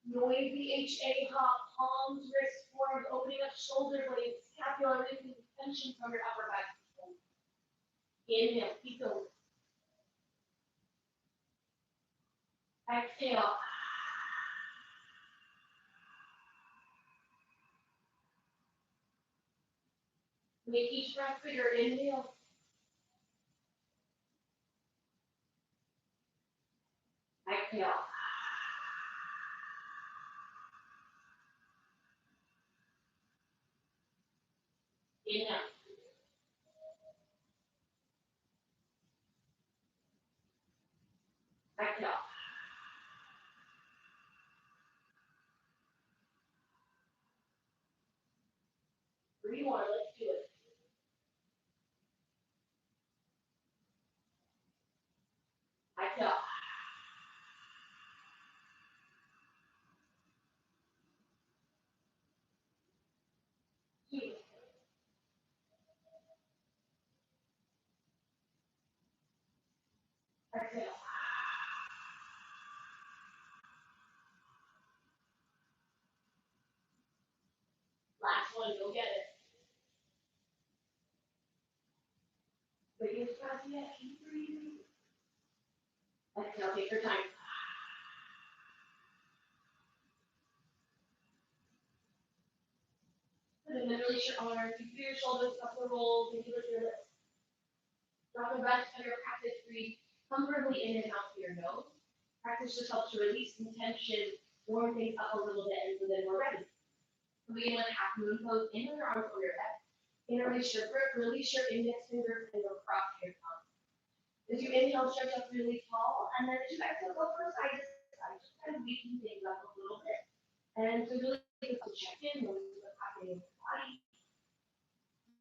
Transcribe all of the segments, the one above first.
Noisy HA hop, palms, wrists forward, opening up shoulder blades, scapula, releasing tension from your upper back. Inhale, keep going. Exhale. Make each breath bigger. Inhale. Exhale. Inhale. Exhale. Three more. Let's do it. Exhale. Two. Exhale. Last one. Go get it. Biggest breath yet. Keep breathing. Exhale. Take your time. And then release your arms. You feel your shoulders up the roll. Maybe lift your lips. Drop the breath of your practice. Breathe comfortably in and out through your nose. Practice just helps to release some tension, warm things up a little bit, and so then we're ready. So begin with half moon pose. Inhale your arms over your head. Interlace your grip. Release your index finger and go across your thumb. As you inhale, stretch up really tall, and then as you exhale, go from side to side, just kind of waking things up a little bit. And so really check in with what's happening in your body.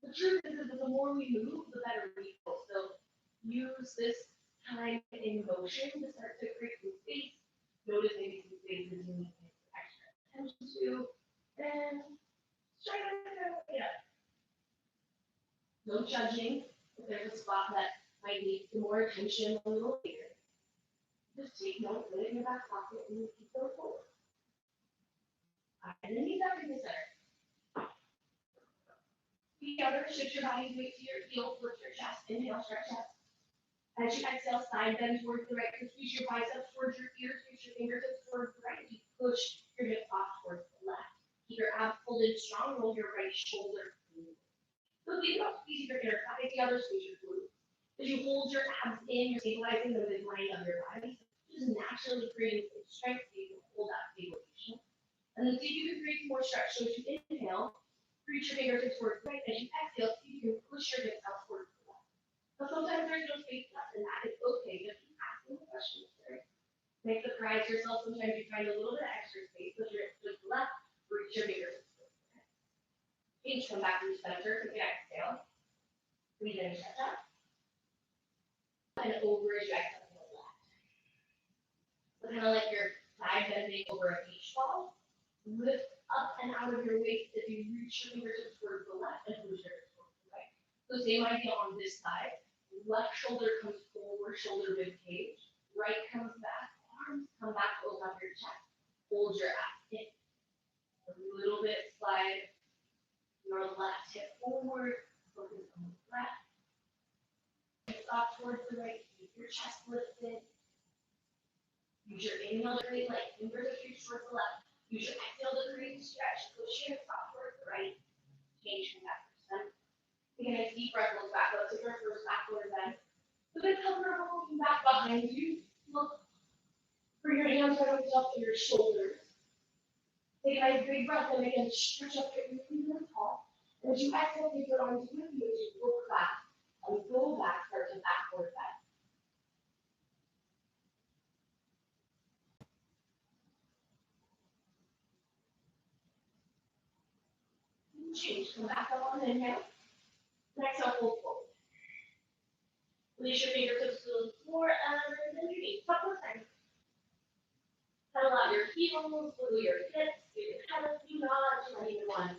The truth is that the more we move, the better we feel. So use this time in motion to start to create some space. Notice maybe some spaces you need to pay extra attention to, and try to get up. No judging. If there's a spot that might need some more attention a little later, just take note, put it in your back pocket, and keep going forward. And then knees up in the center. Together, shift your body's weight to your heels, lift your chest, inhale, stretch chest. As you exhale, side bend towards the right, squeeze your biceps towards your ears, reach your fingertips towards the right, you push your hips off towards the left. Keep your abs folded strong, roll your right shoulder forward. So leave it up, squeeze your inner thigh together, squeeze your glutes. As you hold your abs in, you're stabilizing the midline of your body, just naturally creating some strength so you can hold that stabilization. And then see if you can create some more stretch. So as you inhale, reach your fingertips towards the right. As you exhale, see if you can push your hips out towards the left. But sometimes there's no space left, and that is okay. Just keep asking the questions there. Make surprise yourself. Sometimes you find a little bit of extra space. Push your hips to the left, reach your fingertips towards the right. Change, come back to the center. If you exhale, breathe in, stretch up. And over as you exhale to the left. So kind of like your side bending over a beach ball. Lift up and out of your waist as you reach your fingertips towards the left and push your hips towards the right. So same idea on this side. Left shoulder comes forward, shoulder rib cage. Right comes back, arms come back, open up your chest. Hold your ass in. A little bit slide your left hip forward, focus on the breath. Hips up towards the right, keep your chest lifted. Use your inhale to create light, fingertips reach towards the left. Use your exhale to create stretch. Push your hips up towards the right. Change from that percent. Take a nice deep breath, look back up. Take our first backward bend. So then comfortable looking back behind you. Look. Bring your hands right up to your shoulders. Take a nice big breath and again stretch up your knees and tall. And as you exhale, take your arms with you as you look back and go back, start to backward bend. Change. Come back up on inhale. Next up, fold forward. Release your fingertips to the floor and then your knees. Couple of times. Pedal out your heels, wiggle your hips, give your head a few nods. You might even want to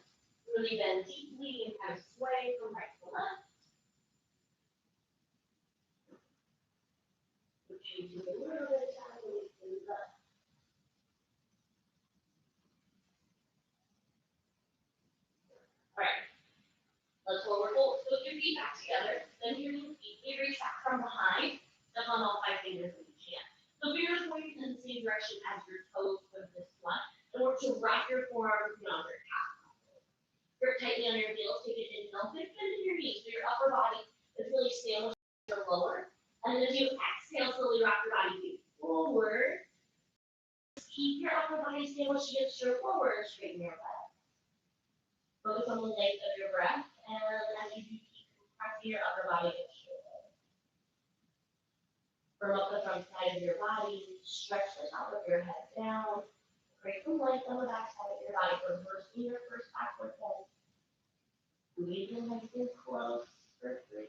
really bend deeply and kind of sway from right to left. Change a little bit of time, release things up. on all 5 fingers if you can. So fingers pointing in the same direction as your toes for this one. And work to wrap your forearms beyond your calf. Grip tightly on your heels, take it in, don't bend into your knees. So your upper body is really sandwiched to your lower. And then as you exhale, slowly wrap your body forward. Keep your upper body sandwiched against your lower, straighten your legs. Focus on the length of your breath, and as you do, keep compressing your upper body against your legs. Firm up the front side of your body, stretch the top of your head down. Create some length on the back side of your body, reversing your first backward bend. Squeeze in nice and close for 3.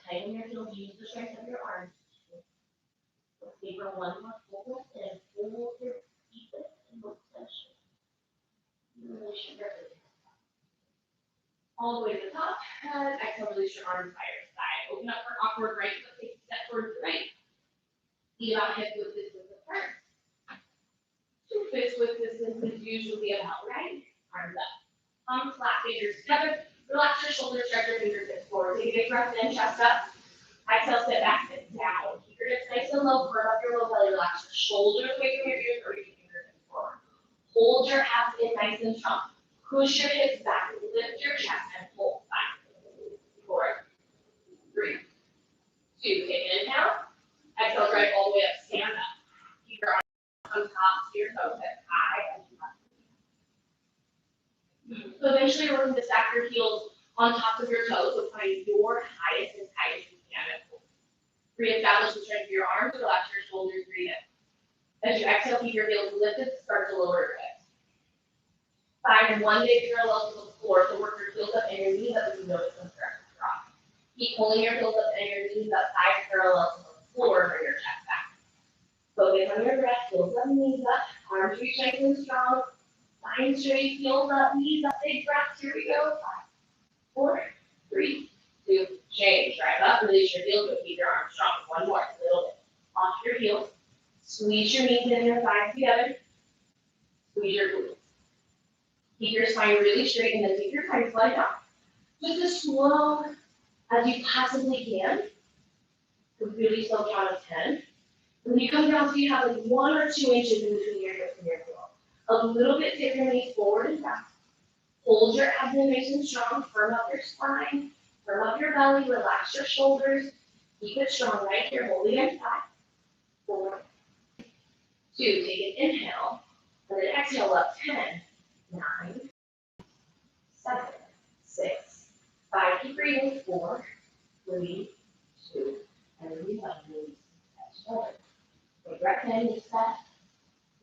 Tighten your heels, use the strength of your arms. Let's see for 1 more full breath in. Hold your feet and look tension. Release your breath. All the way to the top, and exhale, release your arms by your side. Open up for awkward right foot, take a step towards the right. Feet about hip width distance apart. 2 fists width distance is usually about right. Arms up. Palms flat, fingers together. Relax your shoulders, stretch your fingertips forward. Take a big breath in, chest up. Exhale, sit back, sit down. Keep your hips nice and low, firm up your low belly. Relax your shoulders away from your ears or your fingertips forward. Hold your abs in nice and strong. Push your hips back, lift your chest, and hold back. 4, 3, 2, take an inhale. Exhale, drive all the way up, stand up. Keep your arms on top, to your toes, hip high, and so eventually you're working to stack your heels on top of your toes, so find your highest and tightest you can. Reestablish the strength of your arms, relax your shoulders, breathe in. As you exhale, keep your heels lifted, start to lower your hips. Find 1 big parallel to the floor, so work your heels up and your knees up as you notice them start to drop. Keep pulling your heels up and your knees up, 5 parallel to the floor for your chest back. Focus on your breath, heels up, knees up, arms reach nice and strong. Spine straight, heels up, knees up, big breaths. Here we go. 5, 4, 3, 2, change. Drive up, release your heels, but keep your arms strong. 1 more, a little bit. Off your heels. Squeeze your knees and your thighs together. Squeeze your glutes. Keep your spine really straight and then take your time, slide down. Just as slow as you possibly can. Really slow count of 10. When you come down, so you have like 1 or 2 inches in between your hips and your heels. A little bit, take your knees forward and back. Hold your abdomen nice and strong. Firm up your spine. Firm up your belly. Relax your shoulders. Keep it strong right here. Hold it in 5, 4, 2. Take an inhale. And then exhale up 10, 9, 7, 6, 5. Keep breathing. 4, 3, 2, and release. Release. Big breath in. Reset.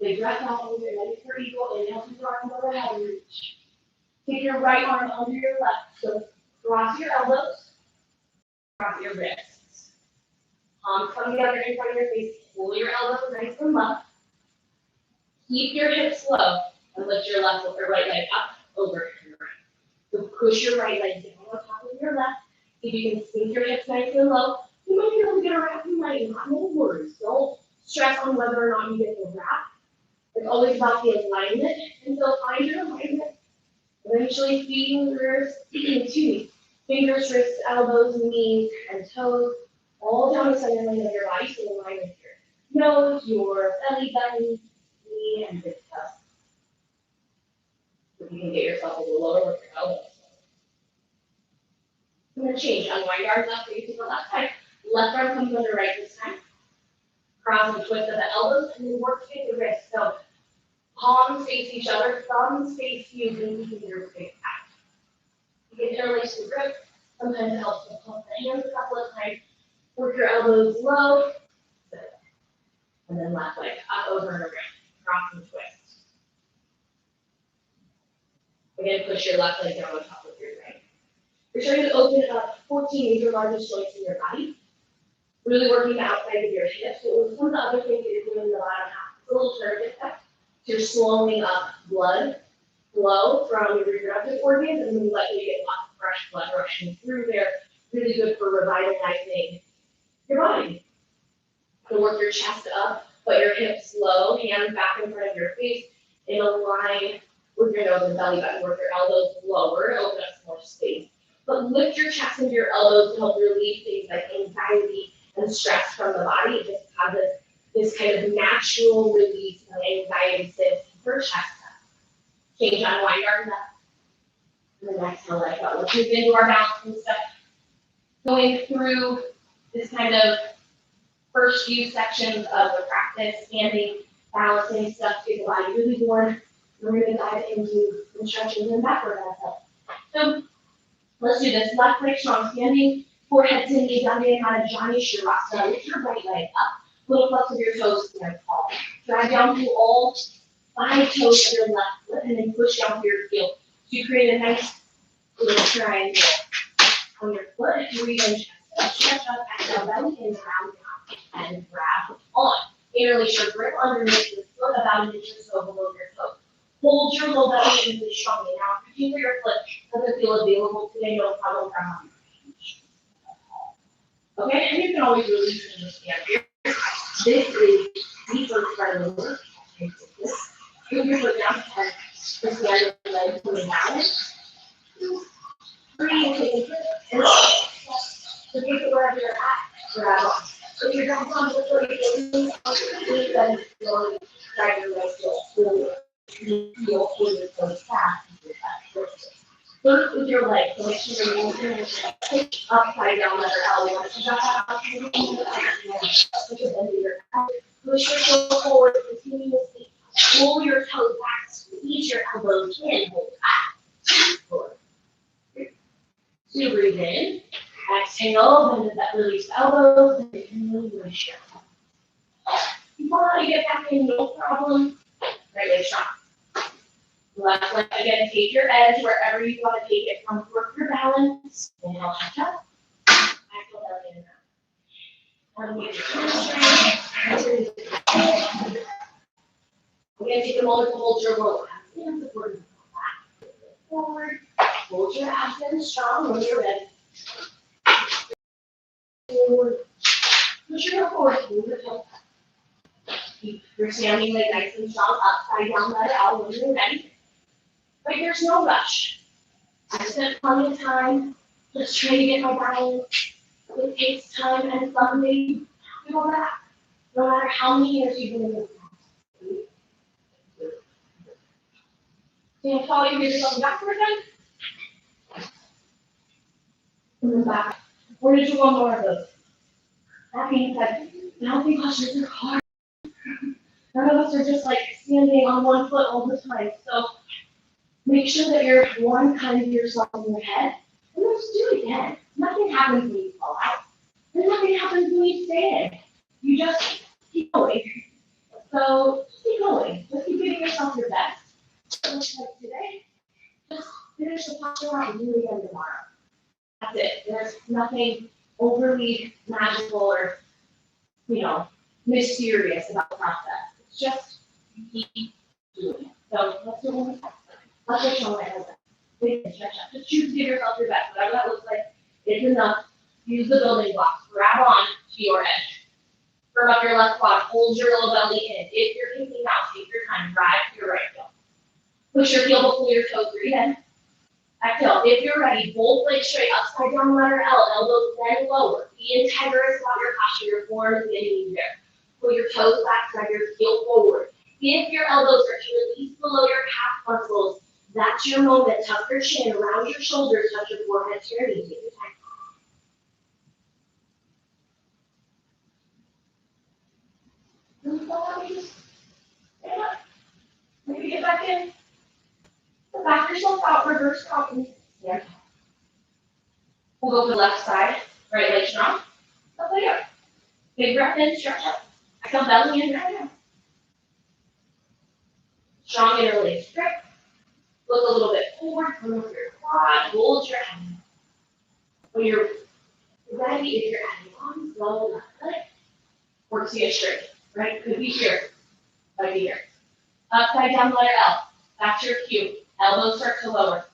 Big breath out, when you're ready for eagle, inhale to your arms overhead and reach. Take your right arm under your left, so cross your elbows, cross your wrists. Palms come together in front of your face, pull your elbows nice and up. Keep your hips low, and lift your left or right leg up over your right. So push your right leg down on top of your left. If you can sink your hips nice and low, you might be able to get a wrap, you might not, no worries. Don't stress on whether or not you get the wrap. It's always about the alignment, and so find your alignment. Eventually, fingers, fingers, wrists, elbows, knees, and toes, all down the center line of your body, so align with your nose, your belly button, knee, and big toe. If you can get yourself a little lower with your elbows. I'm going to change. Unwind arms up, face to the left side. Left arm comes under right this time. Cross and twist of the elbows, and then work to get the wrists. So palms face each other, thumbs face you, and fingers face back. You can interlace the grip. Sometimes it helps to pump the hands a couple of times. Work your elbows low. And then left leg up, over, and around. Cross and twist. Again, push your left leg down on top of your right. You're trying to open up 14 major largest joints in your body. Really working the outside of your hips. So one of the other things that you're doing in the bottom half is a little turn effect. So you're slowing up blood flow from your reproductive organs, and then let you get lots of fresh blood rushing through there. Really good for revitalizing your body. So work your chest up, put your hips low, hands back in front of your face, in a line with your nose and belly button. Work your elbows lower, open up some more space. But lift your chest into your elbows to help relieve things like anxiety and stress from the body. It just causes this kind of natural release of anxiety sits for chest. Change, unwind our neck. And then exhale, let go. Let's move into our balancing stuff. Going through this kind of first few sections of the practice, standing, balancing stuff to get the body really warm. We're going to dive into the stretches and backward exhale. So let's do this. Left leg strong, standing, forehead to knee, down in kind of Jani Shirasana. Lift your right leg up. Little flex of your toes, stand tall. Drag down through all 5 toes of your left foot, and then push down through your heel. So you create a nice little triangle on your foot. If you reach in, stretch up, exhale, belly in, round down, and grab on. Interlace your grip underneath your foot, about an inch or so below your toe. Hold your low belly in really strongly. Now, if you feel your foot doesn't feel available today, no problem, grab on. Okay, and you can always release in the stand here. This is deeper spread of the work. Move your foot down and the stand of leg coming down. 2, 3, take a and so take it wherever you're at, grab on. If you're down on the foot, then slowly drag your legs forward. You'll hold your toes fast. Work with your legs, so make sure you're moving upside down, letter L. Push your toe forward continuously. Pull your toes back, squeeze your elbows in, hold back. 4, 2, breathe in. Exhale, bend that release elbows, and really release your elbows. If you want to get back in, no problem. Right leg strong. Left leg, again, take your edge wherever you want to take it from. Work your balance. Inhale, catch up. Exhale, belly in and out. Get your hamstring. Again, take a moment to hold your lower abs. Support your back. Forward. Hold your abs strong when you're ready. Forward. Push your heel forward. Move your toe. Keep your standing leg nice and strong. Upside down, let it out when you're ready. But there's no rush. I spent plenty of time just trying to get my balance. It takes time, and someday you go back. No matter how many years you've been in this practice. So you follow your yourself backward again. And then back. We're going to do one more of those. That being said, balancing postures are hard. None of us are just like standing on one foot all the time. So make sure that you're one kind of yourself in your head. And let's do it again. Nothing happens when you fall out. And nothing happens when you stay. You just keep going. So just keep going. Just keep giving yourself your best. So like today, just finish the posture out and do it again tomorrow. That's it. There's nothing overly magical or, mysterious about the process. It's just keep doing it. So let's do one more time. Let's just show my stretch up. Just choose to give yourself your best. Whatever that looks like is enough. Use the building blocks. Grab on to your edge. Firm up your left quad. Hold your low belly in. If you're kicking out, take your time. Drive your right heel. Push your heel before your toes. Breathe in. Exhale. If you're ready, both legs straight. Upside down, letter L. Elbows bend lower. Be integrous about your posture. Your form is getting there. Pull your toes back. Drag your heel forward. If your elbows are to release below your calf muscles, that's your moment. Tuck your chin around your shoulders. Touch your forehead to your knees. Take your time. Stand up. Maybe get back in. Back yourself out. Reverse mountain. Stand. We'll go to the left side. Right leg strong. Up like up. Big breath in. Stretch up. Exhale, belly in. Right down. Strong interlace grip. Look a little bit forward. Move your quad. Hold your hand. When you're ready, if you're adding on, slow left leg. Work to get straight. Right? Could be here. Might be here. Upside down, letter L. Back to your cue. Elbows start to lower.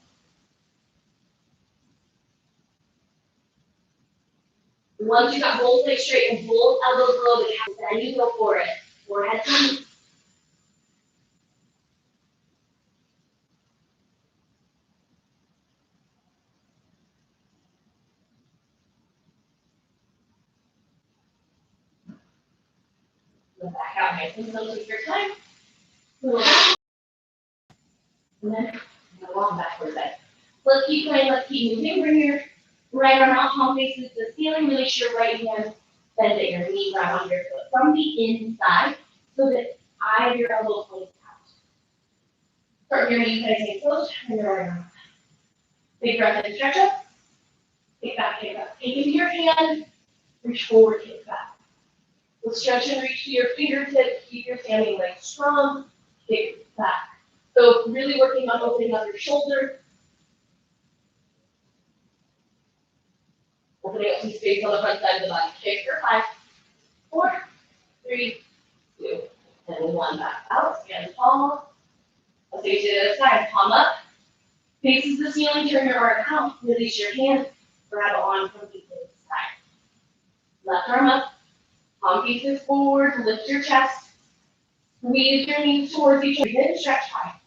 Once you got both legs straight and both elbows below the calf, then you go for it. Forehead to knee. nice and slow, take your time. Little back. And then go on backwards then. Let's keep playing, let's keep moving. Bring your right arm out, palm faces the ceiling. Really sure right hand bend at your knee, grab on your foot from the inside so that eye of your elbow points out. Start your knee facing close and your right arm up. Big breath in, stretch up. Kick back, kick up. Take into your hand, reach forward, kick back. We'll stretch and reach to your fingertips, keep your standing legs strong, kick back. So really working on opening up your shoulder. Opening up some space on the front side of the body. Kick for 5, 4, 3, 2, and 1. Back out, stand tall. Let's face it to the other side, palm up. Faces the ceiling, turn your arm out, release your hand, grab it on from the inside. Left arm up, palm faces forward, lift your chest. Squeeze your knees towards each other, then stretch high.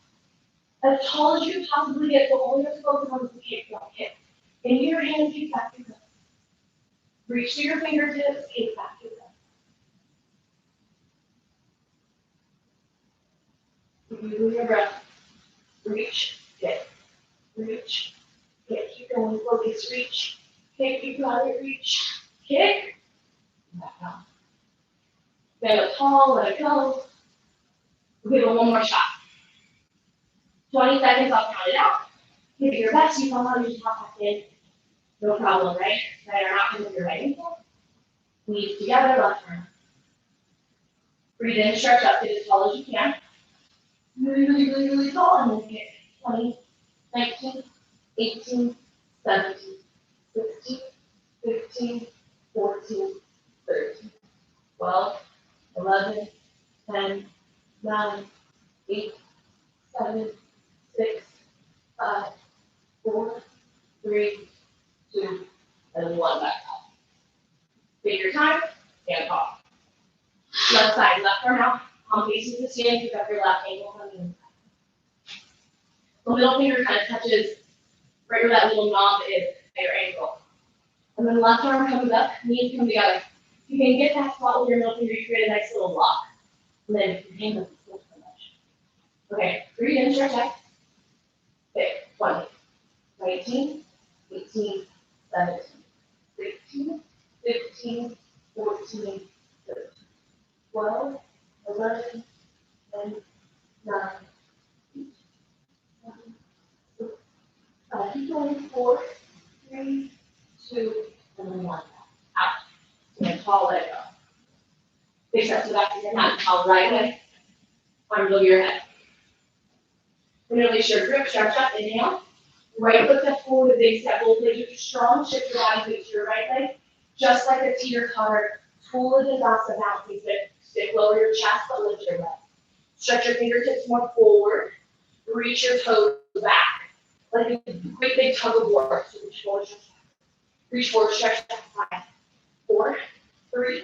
As tall as you can possibly get, so all you have to focus on is the kick, don't kick. Into your hand, kick back, kick up. Reach to your fingertips, kick back, kick up. Use your breath. Reach, kick. Reach, kick. Keep going, focus, reach. Kick, you got it, reach. Kick. Back down. Stand up tall, let it go. We'll give it one more shot. 20 seconds, I'll count it out. Give it your best, you come on, you just hop back in. No problem, right? Right arm out into your right ankle. Knees together, left arm. Breathe in, stretch up, get as tall as you can. Really, really, really, really tall, and then kick. 20, 19, 18, 17, 16, 15, 14, 13, 12, 11, 10, 9, 8, 7, 6, 5, 4, 3, 2, and 1. Back up. Take your time, stand tall. Left side, left arm out, palm faces the ceiling, pick up your left ankle on the inside. The middle finger kind of touches right where that little knob is at your ankle. And then left arm comes up, knees come together. You can get that spot with your middle finger, you create a nice little lock. And then your hand doesn't slip so much. Okay, breathe in, stretch out. Okay, 20, 19, 18, 17, 16, 15, 14, 13, 12, 11, 10, 9, 8, 7, 6, 5, 4, 3, 2, and 1. Out. Stand tall, let it go. Big stretch to the back of your neck. Tall right away. Arms over your head. Release your grip, stretch up, inhale. Right foot step forward, a big step. Both legs are strong. Shift your body weight to your right leg. Just like a teeter totter. Pull the dots of bouncing stick. Stick lower your chest, but lift your leg. Stretch your fingertips more forward. Reach your toes back. Like a great big tug of war. So reach forward, stretch back. Reach forward, stretch back. 5, 4, 3,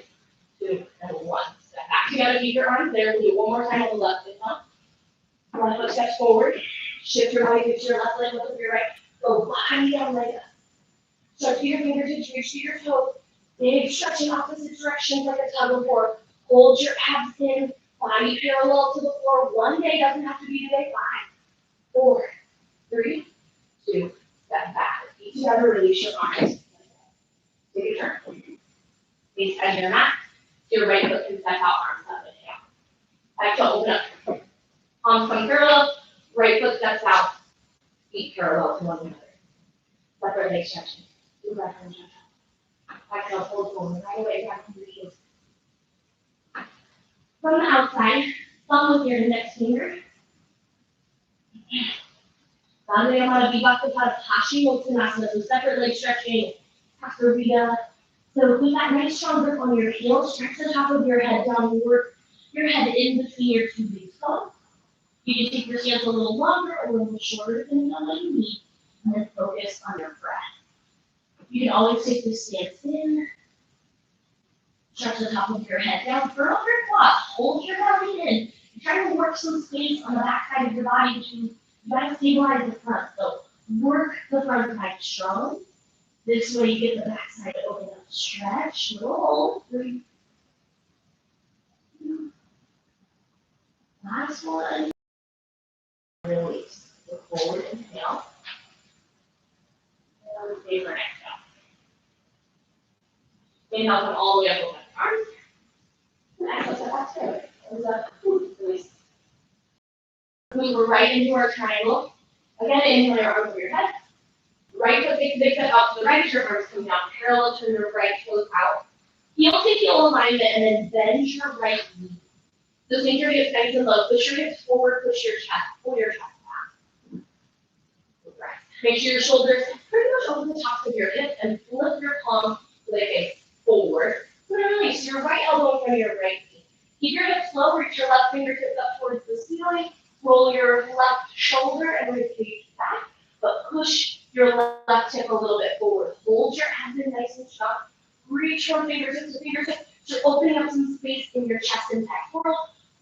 2, and 1. Step back together, keep your arms there. We'll do it one more time on the left leg. Left foot steps forward. Shift your body to your left leg, lift up your right. Go behind down leg up. Stretch your fingertips, reach to your toes. Big stretch in opposite directions like a tug of war. Hold your abs in. Body parallel to the floor. One day doesn't have to be today. 5, 4, 3, 2. Step back. Feet together. Release your arms. Take a turn. Face bend your mat. Your right foot can step out. Arms up and down. Exhale. Open up. Palms come parallel. Right foot steps out. Feet parallel to one another. Left right leg stretching. Do left arm stretch out. Exhale. Hold forward. Right away. Back from your heels. From the outside, thumb with your index finger. Dante Amara Vibhakta Hashimotoasana, so separate leg stretching, Kasarita. So with that nice strong grip on your heels, stretch the top of your head down, work your head in between your two big toes. You can take your stance a little longer or a little shorter, depending on what you need, and then focus on your breath. You can always take this stance in. Stretch the top of your head down, firm up your quads, hold your belly in. You're trying to work some space on the back side of your body to try to stabilize the front. So work the front side strong. This way you get the back side to open up. Stretch, little hold. 3, 2, last one. Release. Look forward, inhale. And favor exhale. Inhale, come all the way up over the arms. And exhale, step back straight. Thumbs up, release. Move right into our triangle. Again, inhale your arms over your head. Right foot takes a big step out to the right as your arms come down. Parallel to your right toes out. Heel to heel alignment, and then bend your right knee. So sink your hips nice and low. Push your hips forward, push your chest, pull your chest back. Make sure your shoulders pretty much over the tops of your hips and flip your palms so they face forward. Release your right elbow in front of your right knee. Keep your hips low, reach your left fingertips up towards the ceiling. Roll your left shoulder and reach back, but push your left hip a little bit forward. Hold your abdomen nice and strong. Reach from fingertips to fingertips. You're opening up some space in your chest and pectoral.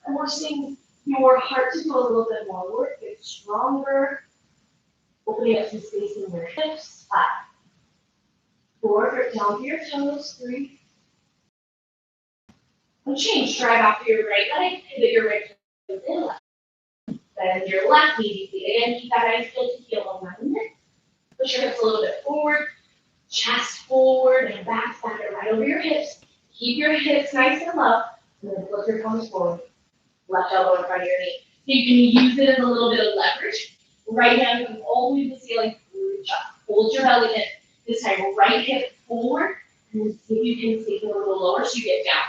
And we're seeing your heart to do a little bit more work. Get stronger. Opening up some space in your hips. 5, 4, grip down to your toes. 3. And change. Drive off your right leg. Pivot your right toes in left. Bend your left knee deeply. Again, keep that nice heel to heel alignment. Push your hips a little bit forward. Chest forward and back it right over your hips. Keep your hips nice and low. And then flip your palms forward. Left elbow in front of your knee. So you can use it as a little bit of leverage. Right hand comes all the way to the ceiling. Reach up. Hold your belly in. This time, right hip forward. And then see if you can take it a little lower so you get down.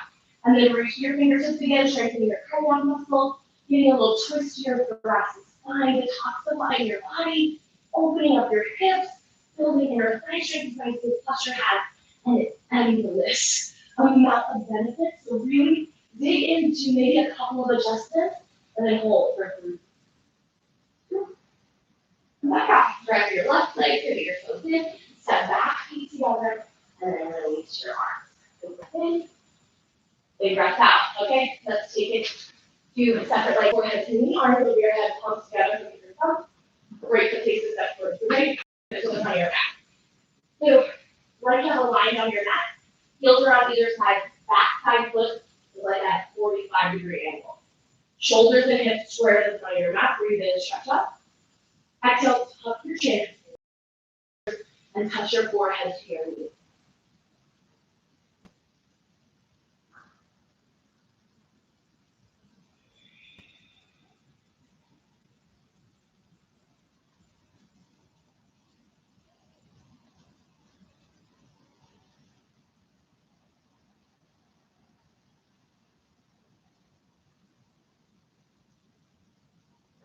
And then reach your fingertips again, strengthening your cardiac muscle. Getting a little twist to your thoracic spine, detoxifying your body. Opening up your hips. Building inner thigh strength, nice big posture has, and it's endless amount of benefits. So really dig into maybe a couple of adjustments, and then hold for 3, 2. Come back out. Grab your left leg, pivot your toes in, step back, feet together, and then release your arms. Big breath in, big breath out. Okay, let's take it to separate leg, forehead to knee, arms over your head, palms together, look at your thumb. Right foot takes a step towards the right. To the front of your back. So, right hand aligned on your mat. Heels are on either side. Back side foot is like that 45-degree angle. Shoulders and hips square to the front of your mat. Breathe in, stretch up. Exhale, tuck your chin. And touch your forehead to your knee.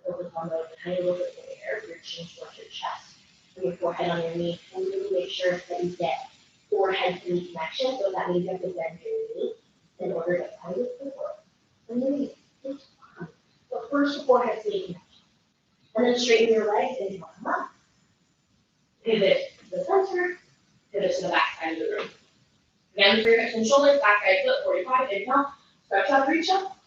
Focus on the tiny little bit of air. Your chin towards your chest. And your forehead on your knee. And really make sure that you get forehead to knee connection. So that means you have to bend your knee in order to find it forward. And then it's fun. But first, forehead to knee connection. And then straighten your legs and come up. Pivot to the center. Pivot to the back side of the room. Again, for your hips and shoulders, back side foot, 45, inhale. Stretch up, reach up.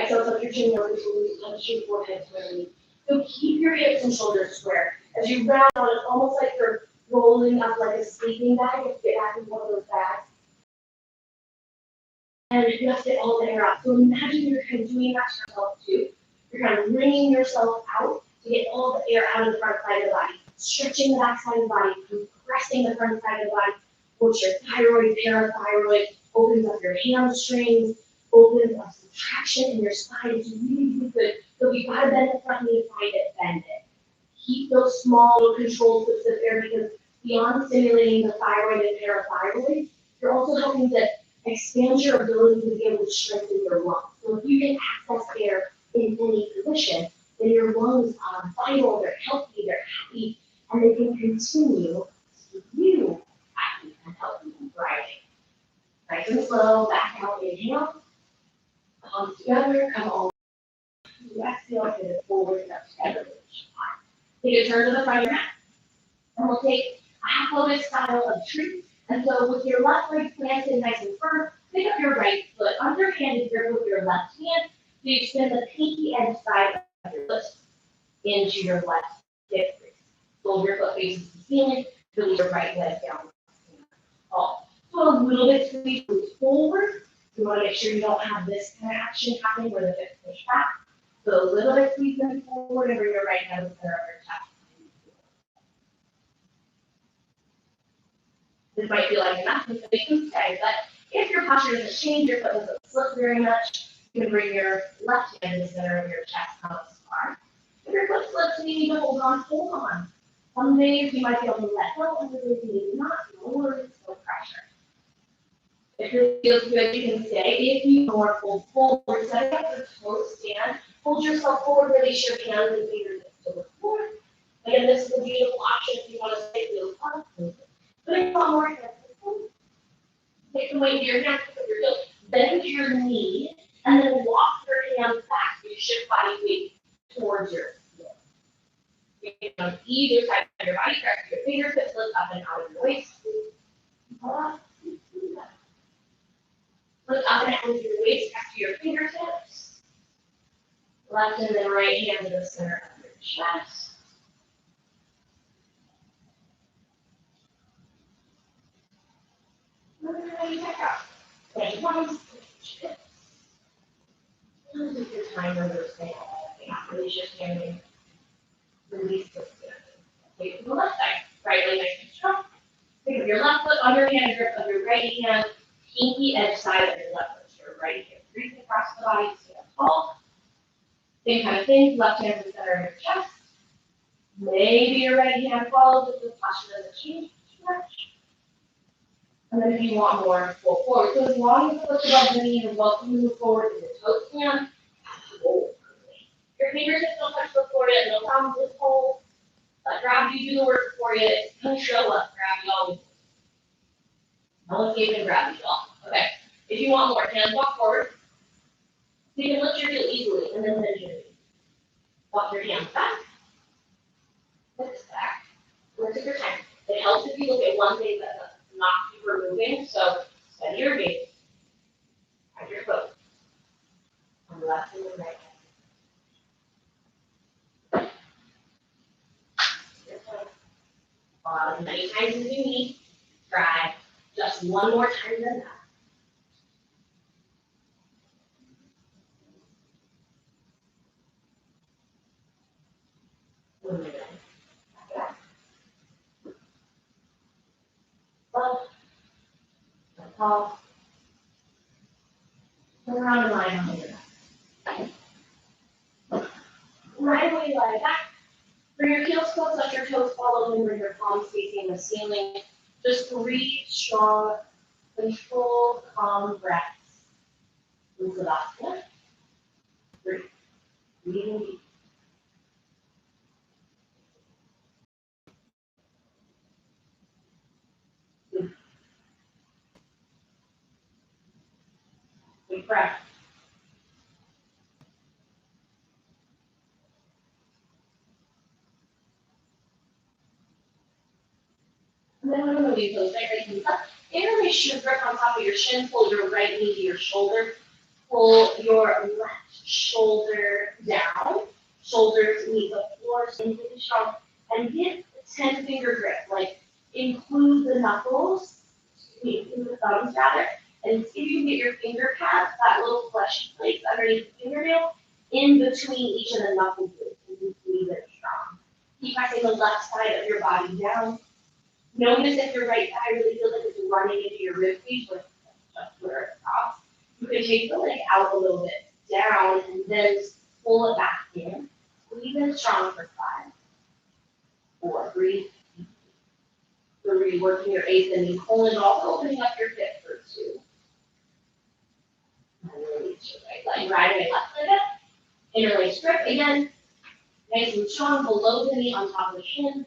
Exhale, tuck your chin, over to touch your forehead to your knee. So keep your hips and shoulders square. As you round on, it's almost like you're rolling up like a sleeping bag. If you get back in one of those bags. And you have to get all the air out. So imagine you're kind of doing that to yourself too. You're kind of wringing yourself out to get all the air out of the front side of the body. Stretching the back side of the body, compressing the front side of the body. Works your thyroid, parathyroid, opens up your hamstrings, opens up some traction in your spine. It's really, really good. So if you gotta bend the front knee, find it, bend it. Keep those small little control slips of air because beyond stimulating the thyroid and parathyroid, you're also helping to expand your ability to be able to strengthen your lungs. So if you can access air in any position, then your lungs are vital, they're healthy, they're happy, and they can continue to keep you happy and healthy and thriving. Nice and slow, back out, inhale. Palms together, come all the way. Exhale, pivot forward, up together. Take a turn to the front of your mat. And we'll take a half lotus style of tree. And so with your left leg planted nice and firm, pick up your right foot. Underhanded grip with your left hand. So you extend the pinky edge side of your foot into your left hip crease. Hold your foot faces the ceiling. Release your right leg down. So a little bit squeeze forward. You want to make sure you don't have this kind of action happening where the hips push back. So a little bit squeeze them forward and bring your right hand to the center of your chest. This might feel like enough, so you can stay, but if your posture doesn't change, your foot doesn't slip very much, you can bring your left hand to the center of your chest, not as far. If your foot slips and you need to hold on, hold on. Some days you might be able to let go, and other days you may not. No worries, no pressure. If it feels good, you can stay. If you more fold forward, setting up your toe stand, hold yourself forward, release your hands and fingers to the floor. Again, this is a beautiful option if you want to stay real up. But if you want more hands, take the weight of your hands to your heels, bend your knee, and then walk your hands back. You shift body weight towards your heels. On either side of your body, press your fingertips, lift up and out of your waist. Lift up and out of your waist, back to your fingertips. Left and then right hand to the center of your chest. And then ready back up. Okay, one, take your time when you're saying release your standing. Release the standing. Take to the left side. Right leg nice and strong. Think of your left foot on your hand, grip of your right hand, pinky edge side of your left foot. Your right hand reach across the body, stand tall. Same kind of thing, left hand to the center of your chest. Maybe your right hand follows if the posture doesn't change too much. And then if you want more, pull forward. So as long as the foot's above the knee, you're welcome to move forward to the toe stand. Your fingertips don't touch the floor yet, no problem with hold. Let gravity do the work for you. It's gonna show up, gravity always. No escaping gravity at all. Okay, if you want more, hands walk forward. So you can lift your heel easily and then bend your knee. Walk your hands back. Lift back. Take your time. It helps if you look at one thing that's not super moving, so steady your gaze. Hide your foot. On the left and the right. As many times as you need. Try just one more time than that. When you're done. Up. Pause. Turn around and lie on your back. Right away, lie back. Bring your heels close, let your toes follow and bring your palms facing the ceiling. Just 3 strong, controlled, calm breaths. Uttanasana. Breathe. Breathing deep. Big breath. And then we're going to leave those right knees up. Interlace your grip on top of your shin. Pull your right knee to your shoulder. Pull your left shoulder down. Shoulders meet the floor, so really strong. And get a 10-finger grip. Like include the knuckles, include the thumbs rather. And see if you can get your finger pads, that little fleshy place underneath the fingernail, in between each of the knuckle blades. And squeeze it strong. Keep pressing the left side of your body down. Notice if your right thigh really feels like it's running into your rib cage, like just where it stops. You can take the leg out a little bit, down, and then pull it back in. Squeeze in strong for 5, 4, breathe. 3, working your eighth and you pulling off, opening up your hip for 2. And release your right leg, right away, left leg up. Interlace grip again, nice and strong, below the knee, on top of the shin.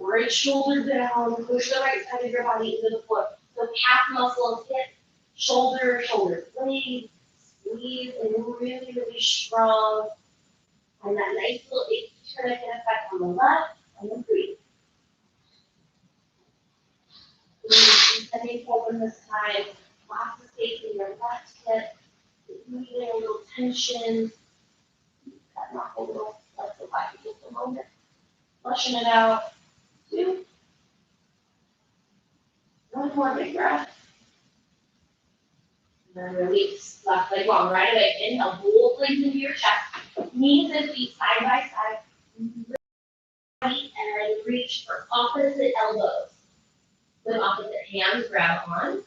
Right shoulder down, push the right side of your body into the floor. So calf muscle and hip, shoulder, blade, squeeze, and really, really strong. And that nice little tourniquet effect on the left, and then breathe. Breathe, open this time. Lots of space in your left hip. Breathing a little tension. That knuckle a little, let's go back just a moment. Flushing it out. 2. 1 more big breath. And then release. Left leg long, right away. Inhale, pull legs into your chest. Knees and feet side by side, and then reach for opposite elbows. With opposite hands, grab on.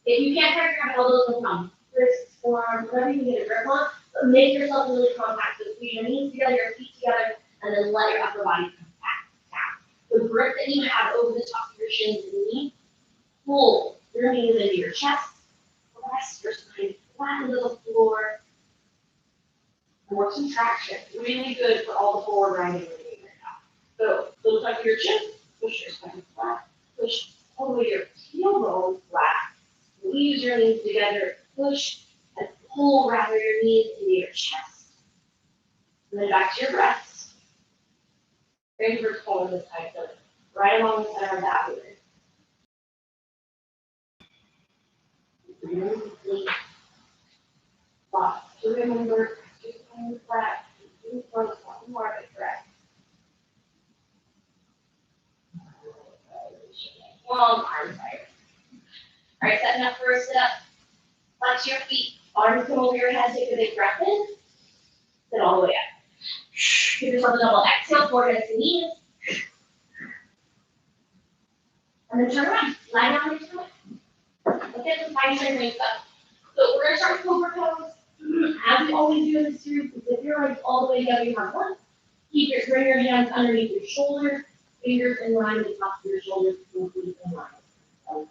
If you can't grab elbows, no problem. Wrists, forearms, whatever you can get a grip on, but make yourself really compact. So squeeze your knees together, your feet together, and then let your upper body come back down. The grip that you have over the top of your shins and knees, pull your knees into your chest, press your spine flat into the floor. More contraction, really good for all the forward rounding we're doing right now. So, look like your chin, push your spine flat, push all the way your tailbone flat, squeeze your knees together, push and pull rather your knees into your chest. And then back to your breaths. Very vertical on this side, so right along the center of the abdomen. Really deep. Lots to remember, keep your flat, keep your throat, more of a breath. Long arms out. All right, setting up for a sit up. Flex your feet. Arms come over your head. Take a big breath in. Sit all the way up. Give yourself a double exhale, forehead to knees. And then turn around. Lie down on your stomach. Let's get some fine strength up. So we're going to start with cobra pose. As we always do in this series, if your legs all the way together, you have one. Bring your hands underneath your shoulders. Fingers in line with the top of your shoulders. Feet in line.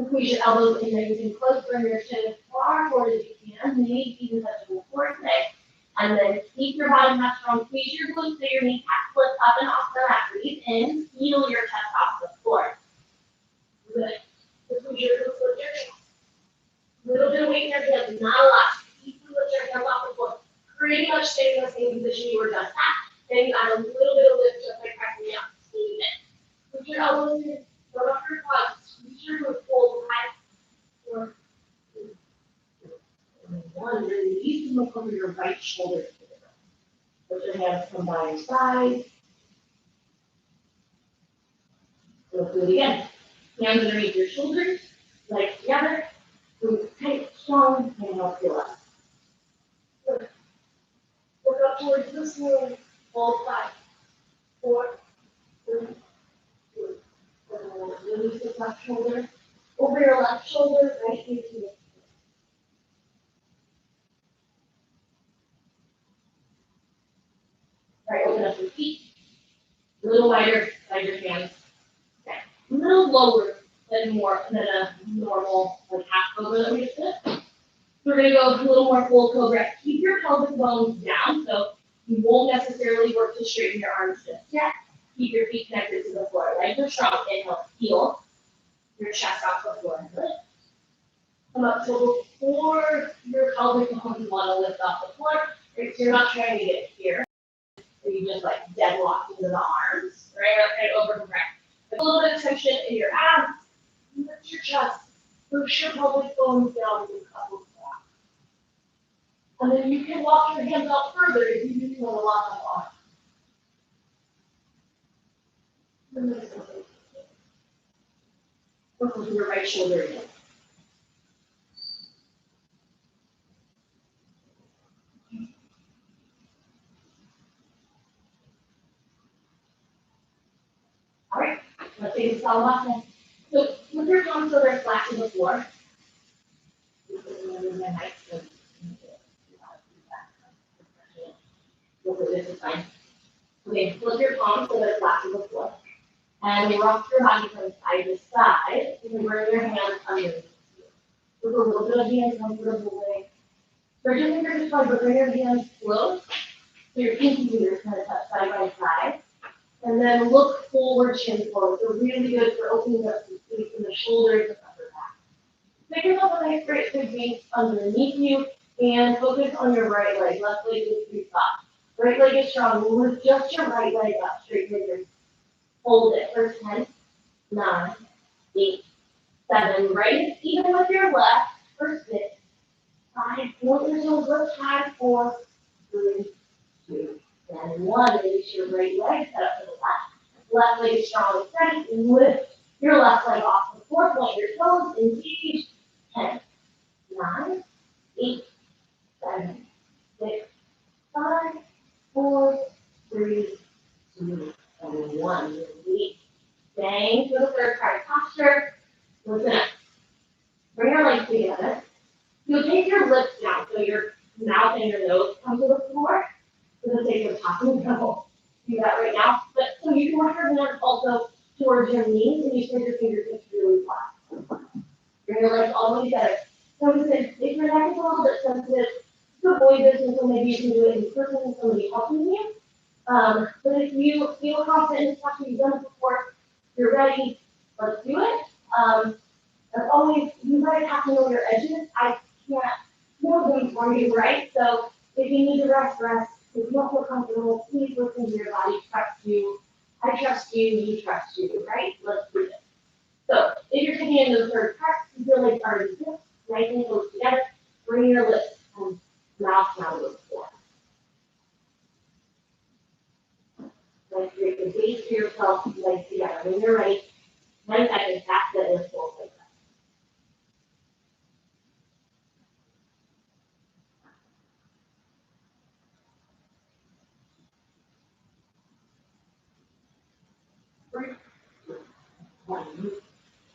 Squeeze your elbows in there. You can close, bring your chin as far forward as you can. Maybe even touching the floor today. And then keep your bottom half strong. Squeeze your glutes so your kneecap flips up and off the mat. Breathe in. Feel your chest off the floor. Good. Squeeze your glutes, lift your chest. A little bit of weight in your hips, not a lot. Keep lift your hands off the floor. Pretty much stay in the same position you were just at. Then you add a little bit of lift just like pressing up. Squeeze it. Put your elbows in. Go up your quads. Squeeze your glutes, pull high. 4, 3, 2, 1. Release and look over your right shoulder. Put your hands come by your side. We'll do it again. Hands underneath your shoulders, legs together. Glutes tight, strong, and help you up. Good. Look up towards the ceiling. Hold 5, 4, 3, 2, 1. Release the left shoulder. Over your left shoulder, right knee to the right, open up your feet. A little wider, slide your hands. Okay. A little lower than a normal like half cobra that we just did. We're gonna go a little more full cobra. Keep your pelvic bones down, so you won't necessarily work to straighten your arms just yet. Keep your feet connected to the floor. Legs are strong. Inhale, heel. Your chest off the floor. Good. Come up so before your pelvic bones you want to lift off the floor. Right, so you're not trying to get here. So you just like deadlock into the arms. Right over the breath. A little bit of tension in your abs. Lift your chest. Push your pelvic bones down to a couple of blocks. And then you can walk your hands out further if you really want to lock them off. Look over your right shoulder again. All right, let's take this all off then. So with your palms so they're flat to the floor. This is fine. Okay, flip your palms so they're flat to the floor. And rock your body from side to side. You can bring your hands underneath you. With a little bit of the uncomfortable way. Bring your fingers apart, but bring your hands close. So your pinky fingers kind of touch side by side. And then look forward, chin forward. So really good for opening up the space in the shoulders and upper back. Make yourself a nice great big base underneath you. And focus on your right leg. Left leg is pretty soft. Right leg is strong. Lift just your right leg up. Straight fingers. Hold it for 10, 9, 8, 7. Right even with your left for 6, 5. Point your toes. Lift high. 4, 3, 2, and 1. Release your right leg. Set up to the left. Left leg is strong and steady. Lift your left leg off the floor. Point your toes. Engage. 10, 9, 8, 7, 6, your mouth and your nose come to the floor. So let's take the top of the double. Do that right now. But so you can work your hands also towards your knees and you spread your fingertips really flat. Bring your legs all the way together. So if your neck is a little bit sensitive, to avoid this, and so maybe you can do it in person with somebody helping you. But if you feel confident in this you've done it before, you're ready, let's do it. As always, you guys have to know your edges. I can't know them for you, right? So if you need to rest, rest. If you don't feel comfortable, please listen to your body, trust you. I trust you, you trust you, right? Let's do this. So if you're taking in those third press, you feel like already this, nice and close together. Bring your lips and mouth down to the floor. Like create the base for yourself, legs together. When you're ready, 9 seconds, that's it, let's go like that.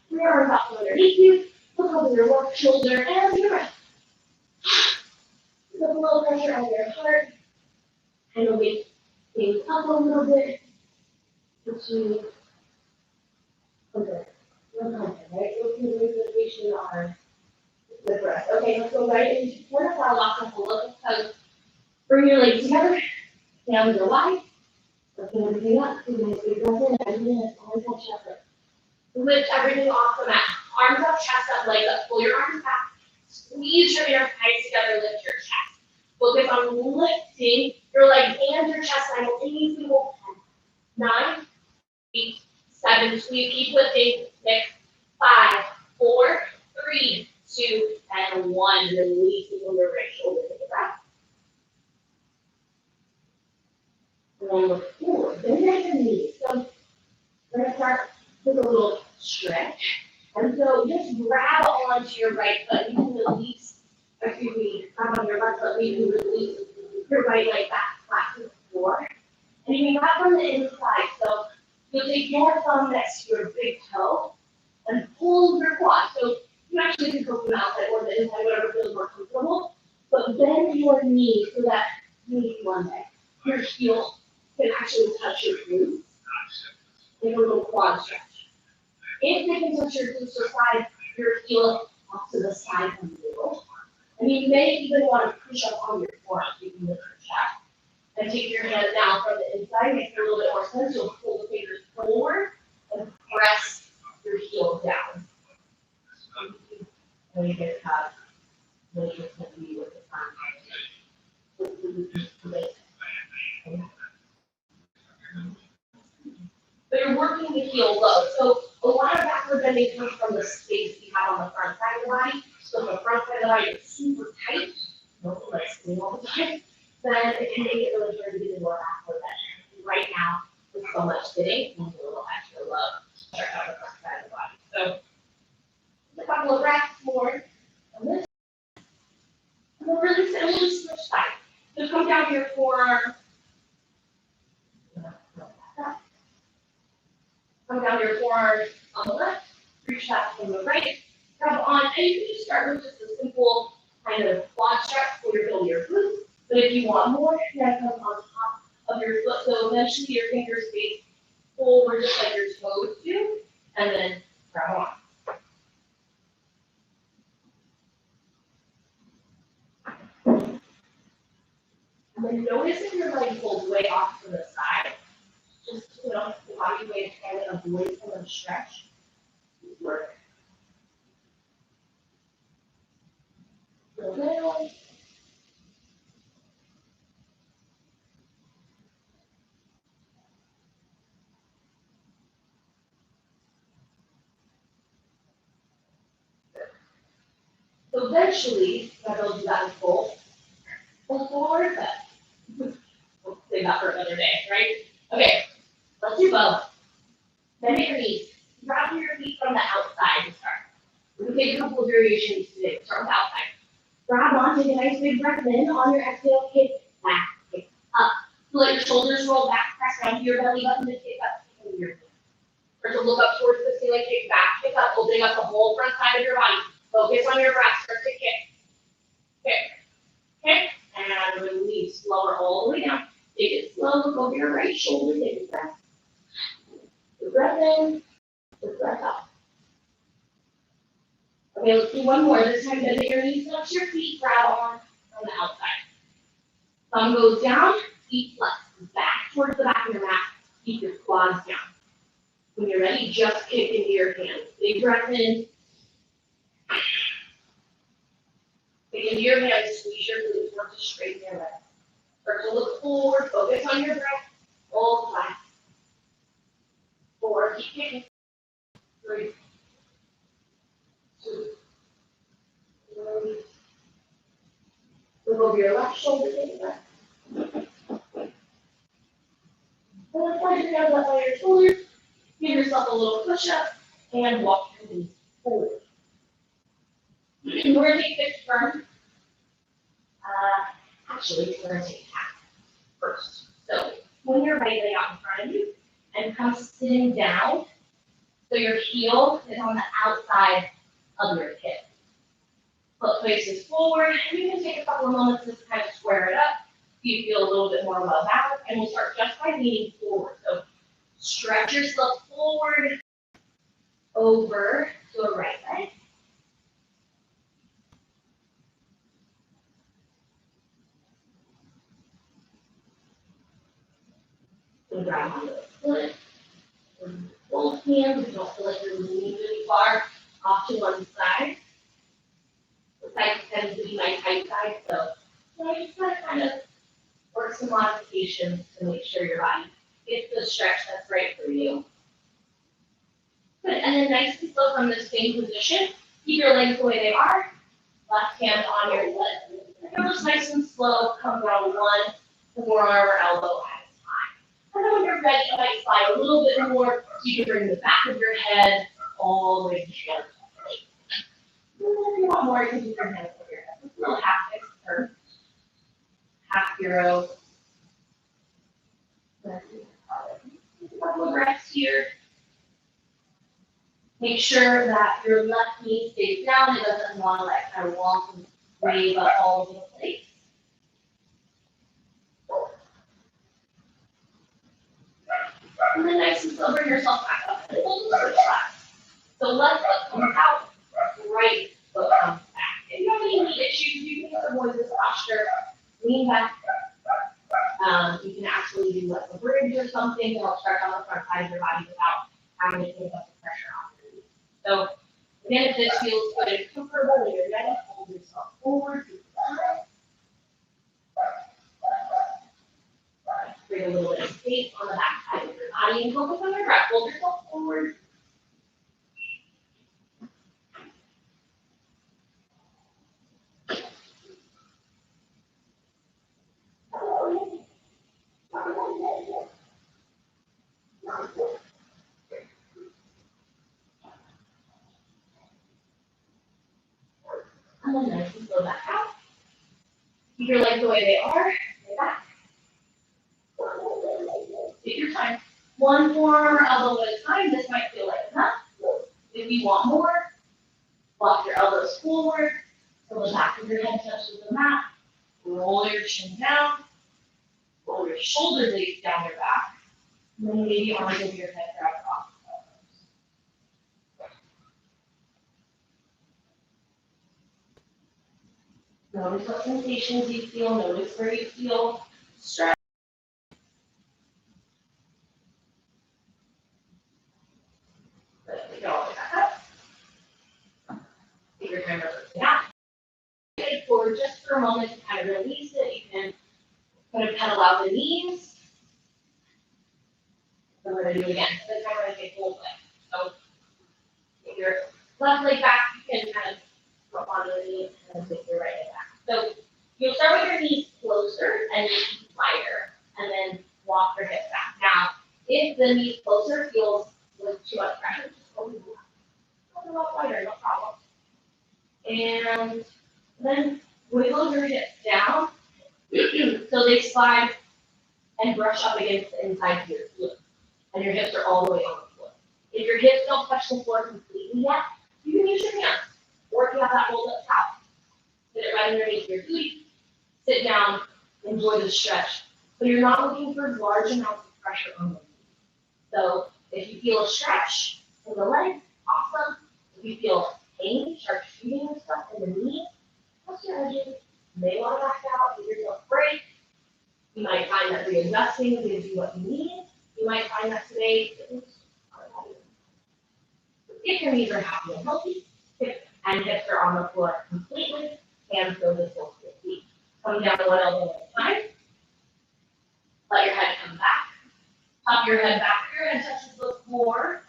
Three arms up underneath you, look over your left shoulder and your right. Put a little pressure on your heart, and we'll make things up a little bit. Between 100, right? Looking at the rotation arm. Good breath. Okay, let's go right into Pranayama. So bring your legs together, hands are wide, lifting everything up, do a nice big breath in, everything is always on chest. Lift everything off the mat. Arms up, chest up, legs up. Pull your arms back. Squeeze your inner thighs together, lift your chest. Focus on lifting your legs and your chest simultaneously. 10, 9, 8, 7, squeeze, keep lifting. 6, 5, 4, 3, 2, and 1. Releasing on your right shoulder. Take a breath. And then look forward. Then you're going to knees. So we're going to start with a little stretch. And so just grab onto your right foot. You can release, grab on your left foot. You can release your right leg back flat to the floor. And you can grab from the inside. So you'll take your thumb next to your big toe and pull your quad. So you actually can go from the outside or the inside, whatever feels more comfortable. But bend your knee so that maybe one day your heel can actually touch your glutes. Take a little quad stretch. If they can touch your glutes or side, your heel off to the side a little. And you may even want to push up on your forearm so you can lift your chest. And take your hand down from the inside, make it a little bit more sense. You'll pull the fingers forward and press your heel down. And you get cut. Then you can be with the time. But you're working the heel low. So a lot of backward bending comes from the space you have on the front side of the body. So if the front side of the body is super tight, don't let it swing all the time, then it can make it really hard to get into a backward bend. Right now, with so much sitting, you need a little extra love to check out the front side of the body. So a couple of breaths more on this. And then release it and we'll just switch sides. So come down to your forearm. Come down to your forearm on the left, reach that from the right, grab on, and you can just start with just a simple kind of quad stretch for your build your glutes. But if you want more, you can come on top of your foot. So eventually your fingers face forward just like your toes do, and then grab on. And then notice if your leg pulls way off to the side. Just the body weight and avoid some of the stretch. Work. Down. So eventually, I'll do that in full. Forward, but we'll save that for another day, right? Okay, let's do both. Bend your knees. Grab your feet from the outside to start. We're going to take a couple of variations today. Start with outside. Grab on, take a nice big breath in. On your exhale, kick back, kick up. So let your shoulders roll back, press down to your belly button to kick up. Or to look up towards the ceiling, kick back, kick up, opening up the whole front side of your body. Focus on your breath, start to kick. Kick. Okay, and release, lower all the way down. Take it slow, look over your right shoulder, take a breath. The breath in, the breath out. Okay, let's do one more. This time, bend your knees, touch your feet, grab on the outside. Thumb goes down, feet flex back towards the back of your mat. Keep your quads down. When you're ready, just kick into your hands. Big breath in. Kick into your hands, squeeze your glutes, work to straighten your legs. Start to look forward, focus on your breath. Hold flat. 4, keep kicking. 3, 2, 1. Look over your left shoulder, take a breath. And then slide your hands up on your shoulders. Give yourself a little push-up and walk your knees forward. We're going to take this firm. Actually, we're going to take half first. So when you're ready, lay out in front of you and come sitting down. So your heel is on the outside of your hip. Foot faces forward, and you can take a couple of moments to kind of square it up. You feel a little bit more well balanced, and we'll start just by leaning forward. So stretch yourself forward, over to a right leg. So grab onto the foot. Both hands, you don't feel like you're leaning really far off to one side. The side tends to be my tight side, so I just want to kind of work some modifications to make sure your body gets the stretch that's right for you. Good, and then nice and slow from this same position. Keep your legs the way they are. Left hand on your foot. And just nice and slow, come down one forearm or elbow at a time. And then when you're ready, you might slide a little bit more so you can bring the back of your head all the way to your shoulder. And then if you want more, you can do your hands over your head. It's a little half fixed turn. Half euro. A couple of breaths here. Make sure that your left knee stays down. It doesn't want to like kind of walk and wave up all over the place. And then nice and slow, bring yourself back up. And we'll just switch sides. So left foot comes out, right foot comes back. If you have any knee issues, you can avoid this posture. Lean back. You can actually do like a bridge or something to help stretch out the front side of your body without having to take up the pressure on your knees. So again, if this feels good and comfortable, when you're ready, hold yourself forward to the side. Create a little bit of space on the back side of your body and focus on your breath. Hold yourself forward. And then nice and slow back out. Keep your legs the way they are. Lay back. Take your time. One forearm or elbow at a time. This might feel like enough. If you want more, walk your elbows forward. So the back of your head touches the mat. Roll your chin down. Roll your shoulder blades down your back. And then maybe arms over your head, grab it off. Notice what sensations you feel. Notice where you feel stretch. Take it all the way back up. Take your time to down. Forward just for a moment to kind of release it. You can kind of pedal out the knees. So we're going to do it again. This time we're going to take both legs. So take your left leg back. You can kind of flip onto the knees and then take your right leg back. So you'll start with your knees closer and wider, and then walk your hips back. Now, if the knees closer feels with too much pressure, just go a little wider, no problem. And then wiggle your hips down so they slide and brush up against the inside of your foot. And your hips are all the way on the floor. If your hips don't touch the floor completely yet, you can use your hands. Or if you have that rolled up towel, put it right underneath your booty. sit down, enjoy the stretch. But you're not looking for large amounts of pressure on the knee. So if you feel a stretch in the leg, awesome. If you feel pain, start shooting and stuff in the knee, press your edges. You may want to back out, give yourself a break. You might find that readjusting gives you what you need. You might find that today, if your knees are happy and healthy, hips and hips are on the floor completely, hands go to full feet. Come down one elbow at a time. Let your head come back. Top your head back. Your head touches the floor.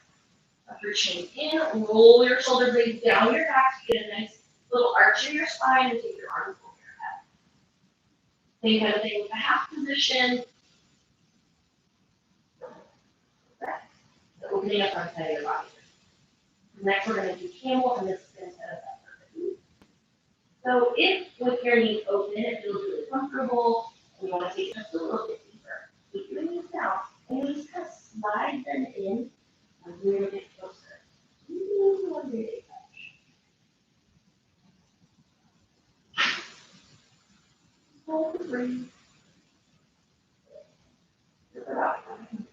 Tuck your chin in. Roll your shoulder blades down your back to get a nice little arch in your spine and take your arms over your head. Same kind of thing with the half position. So opening up our side of your body. Next, we're going to do camel, and this is going to set us up perfectly. So if with your knees open, it feels really comfortable, and you want to take it just a little bit deeper. Keep your knees down, and you just kind of slide them in a little bit closer. One really touch. Hold and breathe. Just about time.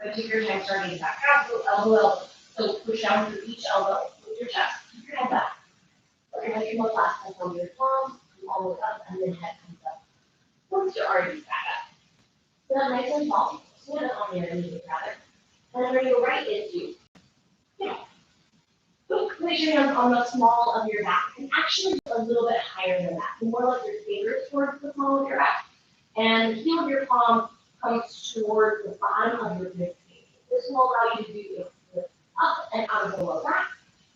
So take your time starting back out, so elbow. So push down through each elbow with your chest. Keep your head back. Let your head come up last time from your palms, come all the way up, and then head comes up. Once you're already back up. So that nice and tall. Stand up on your knees, rather. And then bring your right into, place your hands on the small of your back, and actually a little bit higher than that. More like your fingers towards the small of your back. And the heel of your palm comes towards the bottom of your rib cage. This will allow you to do it lift up and out of the lower back,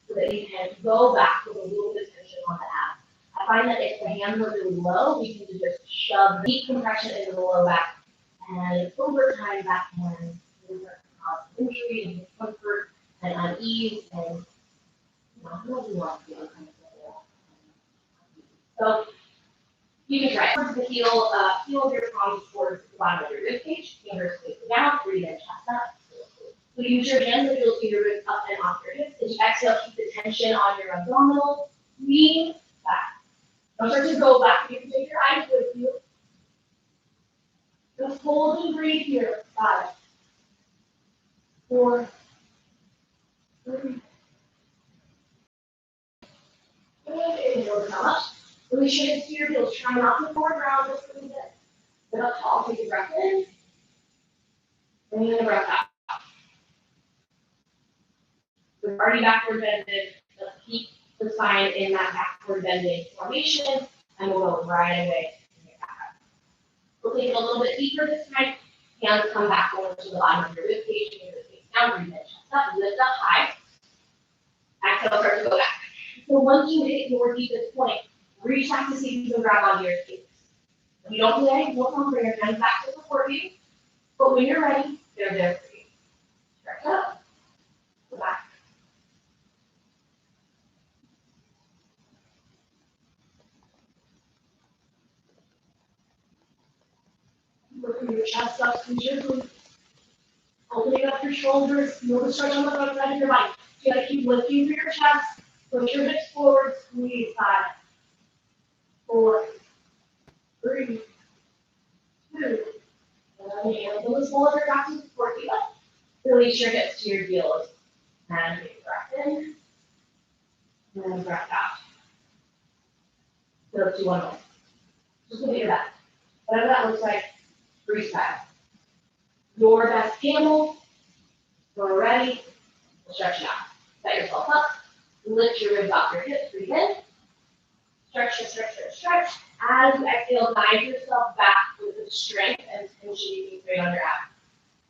so that you can go back with a little bit of tension on the abs. I find that if the hands are really low, we can just shove deep compression into the lower back, and over time that can cause injury and discomfort and unease, and not really want to be uncomfortable. So you can try it. Towards the heel of your palms towards the bottom of your rib cage, fingers facing down, breathe in, chest up. So use your hands and you'll see your ribs up and off your hips. As you exhale, keep the tension on your abdominals. Lean back. Don't start to go back. You can take your eyes with you. Just hold and breathe here. 5, 4, 3. And inhale to come up. Release your hips to your heels. Try not to forward round just a little bit. Sit up tall. Take a breath in. And then a breath out. We're already backward bended. Let's keep the spine in that backward bending formation, and we'll go right away. We'll take it a little bit deeper this time. Hands come back over to the bottom of your rib cage. Fingers face down. Breathe in, chest up. Lift up high. Exhale, start to go back. So once you hit your deepest point, reach back to see if you can grab onto your feet. If you don't do anything, you'll come bring your hands back to support you. But when you're ready, they're there for you. Stretch up. Go back. Working your chest up, squeeze your glutes. Opening up your shoulders, feel the stretch on the front side of your body. You gotta keep lifting through your chest, push your hips forward, squeeze 5, 4, 3, 2, and handle the small of your back to support you up. Release your hips to your heels. And take a breath in, and then breath out. Go to 1 more. Just look at your back. Whatever that looks like, freestyle. Your best camel. When ready, stretch it out. Set yourself up. Lift your ribs off your hips. Breathe in. Stretch, stretch, stretch, stretch. As you exhale, guide yourself back with the strength and tension you can create on your abs.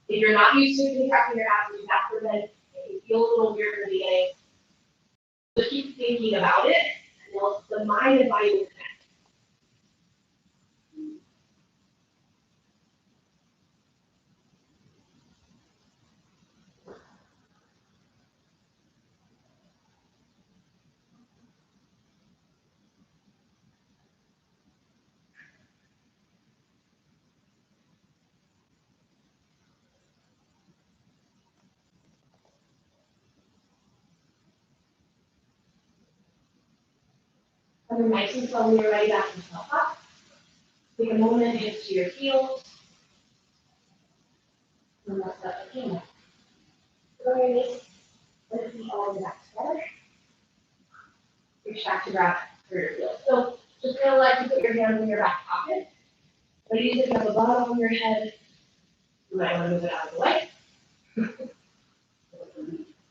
If you're not used to contracting your abs, you have to bend. If you feel a little weird in the beginning, just keep thinking about it, and the mind and body will connect. Come nice and slow when you're ready, back yourself up. Take a moment, hips to your heels. And let's up the camel. Throw your knees, let feet all the way back together. Reach back to grab for your heels. So just feel like you put your hands in your back pocket. Ladies, if you have a bottle on your head, you might want to move it out of the way.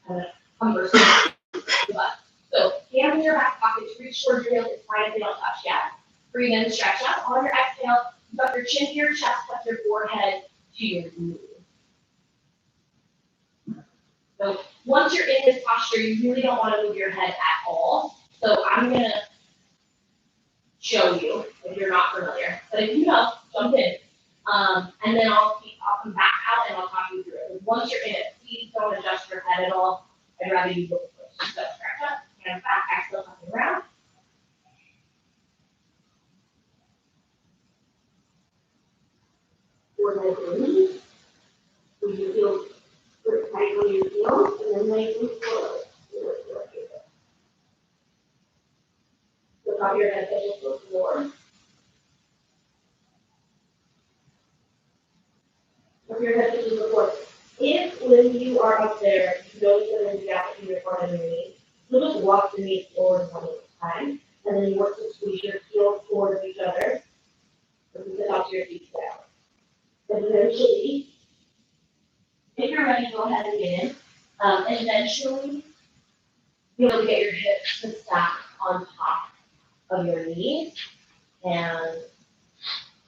Kind of cumbersome. So hands in your back pocket to reach towards your heels. It's fine if they don't touch yet. Breathe in, stretch up. On your exhale, tuck your chin to your chest, tuck your forehead to your knees. So once you're in this posture, you really don't want to move your head at all. So I'm going to show you if you're not familiar. But if you know, jump in. And then I'll come back out and I'll talk you through it. Once you're in it, please don't adjust your head at all. I'd rather you look close. So stretch up, hands back, exhale, tucking around. Forehead to knees. When you feel grip tight on your heels, and then nice and slow. Look how your head touches the floor. If your head touches the floor. If when you are up there, you notice that there's a gap between your forehead and your knees, you'll just walk the knees forward one at a time, and then you work to squeeze your heels towards each other, and you sit off your feet down. And eventually, if you're ready, go ahead and get in. Eventually, you'll be able to get your hips to stack on top of your knees, and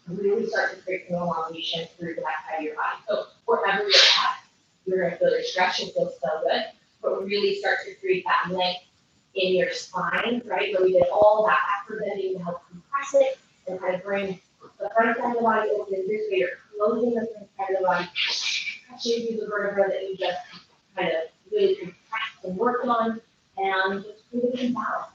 really start to create some elongation through the back side of your body. So wherever you're at, you're going to feel your stretch and feel so good, but really start to create that length in your spine, right? Where we did all that backward bending to help compress it and kind of bring the front side of the body open. This way you're closing the front side of the body, touching through the vertebra that you just kind of really compressed and worked on, and just creating balance.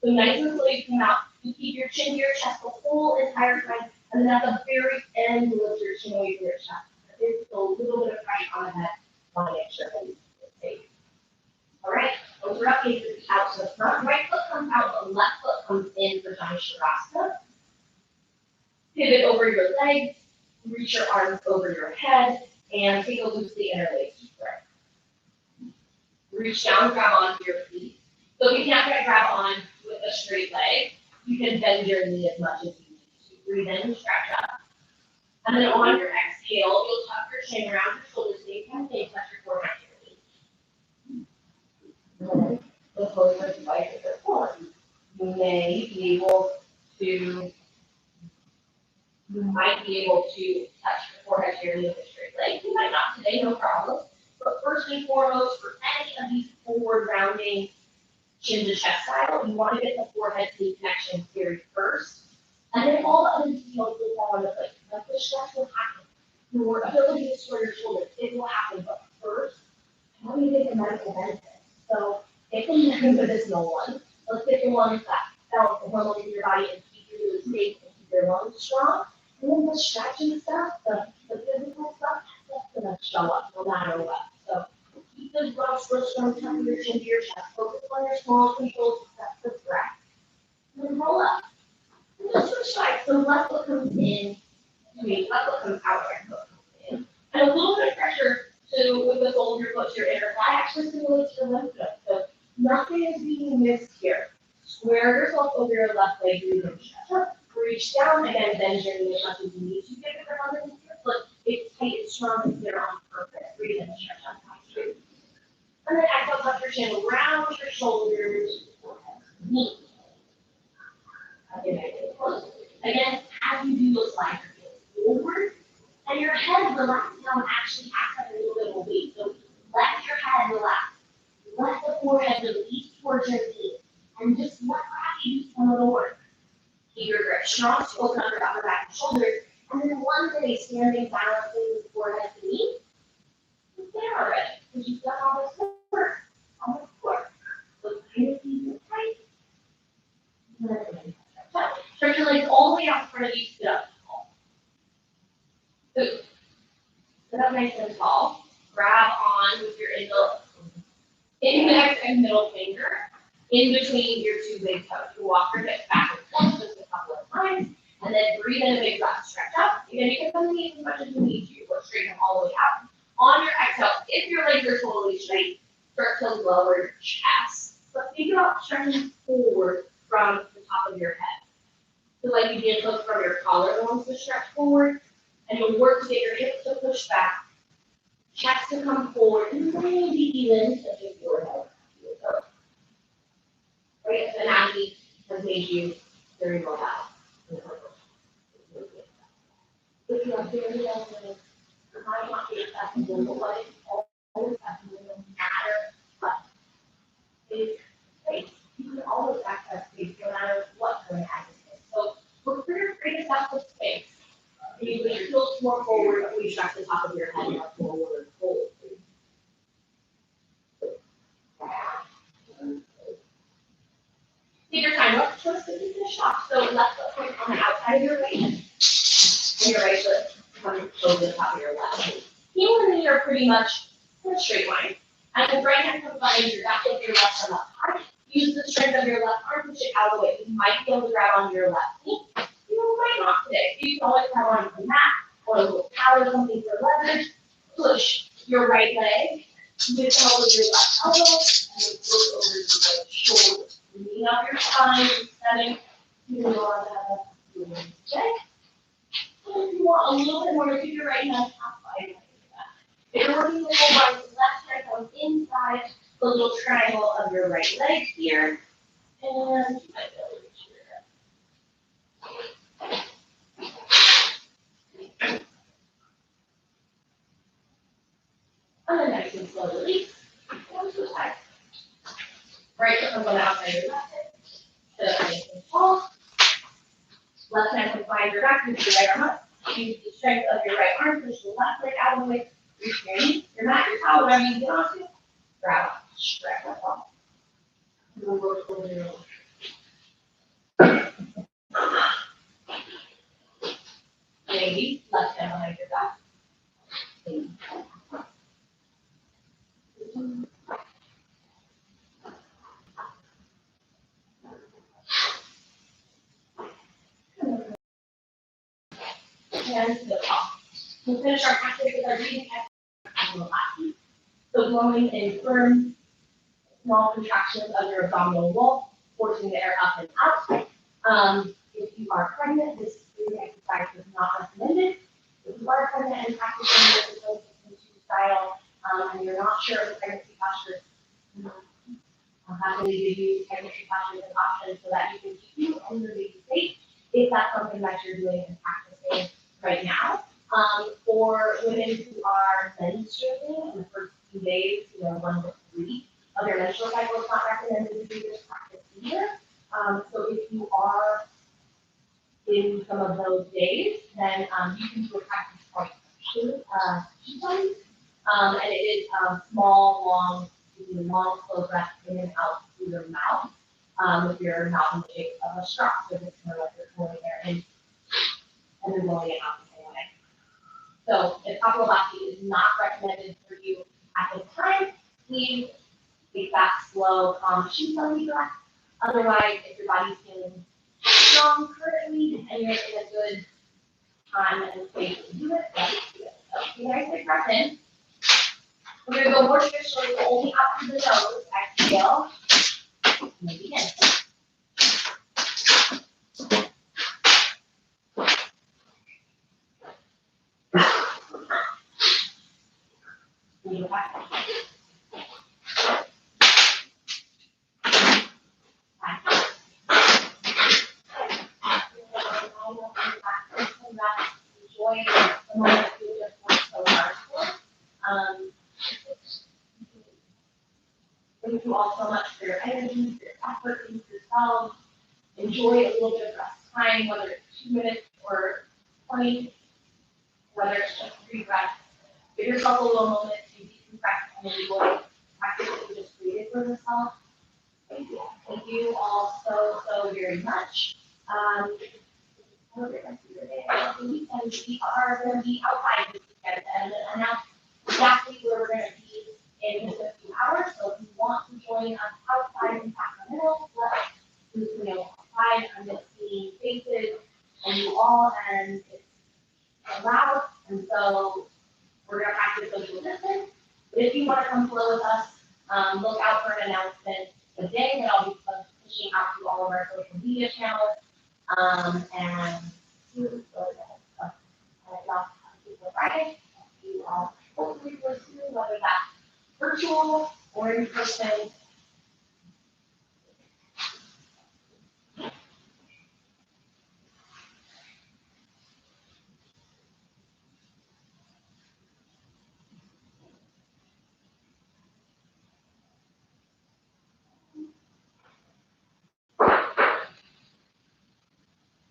So nice and slow, you come out, you keep your chin to your chest the whole entire time, and then at the very end, lift your chin away from your chest. There's a little bit of pressure on the head, want to make sure that it's safe. All right, those are up, gaze out to the front. Right foot comes out, the left foot comes in for Jani Shavasana. Pivot over your legs, reach your arms over your head, and take a loosely interlaced breath. Reach down, grab onto your feet. So if you can't grab on with a straight leg, you can bend your knee as much as you need to. Breathe in, stretch up. And then on your exhale, you'll tuck your chin around your shoulders, so you can touch your forehead to your knee. The closer you like it forward. You might be able to touch your forehead to your knee with a straight leg. You might not today, no problem. But first and foremost, for any of these forward rounding chin to chest style, you want to get the forehead to knee connection theory first. And then all the other details will fall into place. Like the stretch will happen. Your ability to square your shoulders, it will happen. But first, how do you get the medical benefits? So if the medicinal one, let's get the ones that balance the hormones in your body and keep you really safe and keep your lungs strong. And then the stretching stuff, the physical stuff, that's going to show up no matter what. So keep those lungs real strong, tuck your chin to your chest. Focus on your small controlled steps of breath. And then roll up. And then switch sides. So left foot comes in, left foot comes out, right foot comes in. And a little bit of pressure with the sole of your foot to your inner thigh actually stimulates your lymph nodes. So nothing is being missed here. Square yourself over your left leg, breathe in, stretch up. Reach down, again, bend your knee as much as you need to get the grip underneath your foot. It's tight, it's strong, it's there on purpose. Breathe in, stretch up, straight. And then exhale, tuck your chin around your shoulders, knee. Again, as you do, you'll slide your heels forward, and your head relaxes now and actually acts like a little bit of a weight. So let your head relax. Let the forehead release towards your knee, and just let gravity do some of the work. Keep your grip strong, so open up your upper back and shoulders, and then one day standing balancing the forehead to knee. It's there already, because you've done all this work on the floor. So kind of keep it tight. Stretch your legs all the way out in front of you, sit up tall. So, sit up nice and tall. Grab on with your index and middle finger. in between your two big toes. You walk your hips back and forth just a couple of times, and then breathe in a big breath, stretch up. Again, you can come in as much as you need to. Go straighten them all the way out. On your exhale, if your legs are totally straight, start to lower your chest. But think about stretching forward from the top of your head. So like you did, look from your collarbones to stretch forward, and you'll work to get your hips to push back, chest to come forward, and really even touching your head. Right? The anatomy has made you very mobile. If you are very young, you might not be accessible, but what is always accessible, no matter what, is space. You can always access space, no matter what kind of access is. So look for your greatest access space. You put your heels more forward, or you stretch the top of your head more forward, forward. Take your time, left twist to finish off. So left foot point on the outside of your right hand, and your right foot coming over the top of your left knee. Heel and knee are pretty much in a straight line. And the right hand comes behind your back with your left arm up high. Use the strength of your left arm, push it out of the way. You might be able to grab onto your left knee. You might not today. You can always grab onto the mat or a little towel or something for leverage. Push your right leg with the help of your left elbow and then push over your right shoulder. Lean up your spine, setting. You can go on that today. And if you want a little bit more, keep your right hand outside. If you're working the whole body, left hand comes inside the little triangle of your right leg here. And you might be able to reach your hip. And then nice and slow release. One to the side. Right foot comes on the outside of your left hip. Sit up nice and tall. Left hand comes behind your back, reach your right arm up. Use the strength of your right arm, push the left leg out of the way. Reach your knee, your mat, your towel, whatever you get onto. Grab up, stretch up off. And we'll work over your maybe left hand behind your back. Hands to the top. We'll finish our practice with our breathing exercise. So blowing in firm, small contractions of your abdominal wall, forcing the air up and out. If you are pregnant, this breathing exercise is not recommended. If you are pregnant and practicing this style, and you're not sure of the pregnancy posture, I'm happy to give you pregnancy posture as an option so that you can keep you in the baby state if that's something that you're doing and practicing right now. For women who are menstruating in the first few days, 1 to 3 of your menstrual cycle, it's not recommended to do this practice either. So if you are in some of those days, then you can do a practice called exercise. And it is small, long, slow breath in and out through your mouth, with your mouth in the shape of a straw. So it's kind of like you're pulling air in and then blowing it out the same way. So if Kapalabhati is not recommended for you at this time, please take that slow, calm, Shantali breath. Otherwise, if your body's feeling strong currently and you're in a good time and space to do it, let's do it. So take a nice big breath in. We're going to go more traditionally, only up to the nose. Exhale. And begin. Enjoy the moment that you just worked so hard for. Thank you all so much for your energy, for your effort, and for yourselves. Enjoy a little bit of rest time, whether it's 2 minutes or 20, whether it's just 3 breaths. Give yourself a little moment to decompress and enjoy practice that you just created for yourself. Thank you. Thank you all so very much. Have a great rest of your day. And we are going to be outside this weekend and announce exactly where we're going to be in just a few hours. So if you want to join us outside and middle, but, outside, I'm just seeing faces and you all, and it's loud, and so we're gonna practice social distance. But if you wanna come flow with us, look out for an announcement the day that I'll be pushing out to all of our social media channels, and to go ahead. Y'all have a beautiful Friday. You all hopefully will soon, whether that's virtual or in person.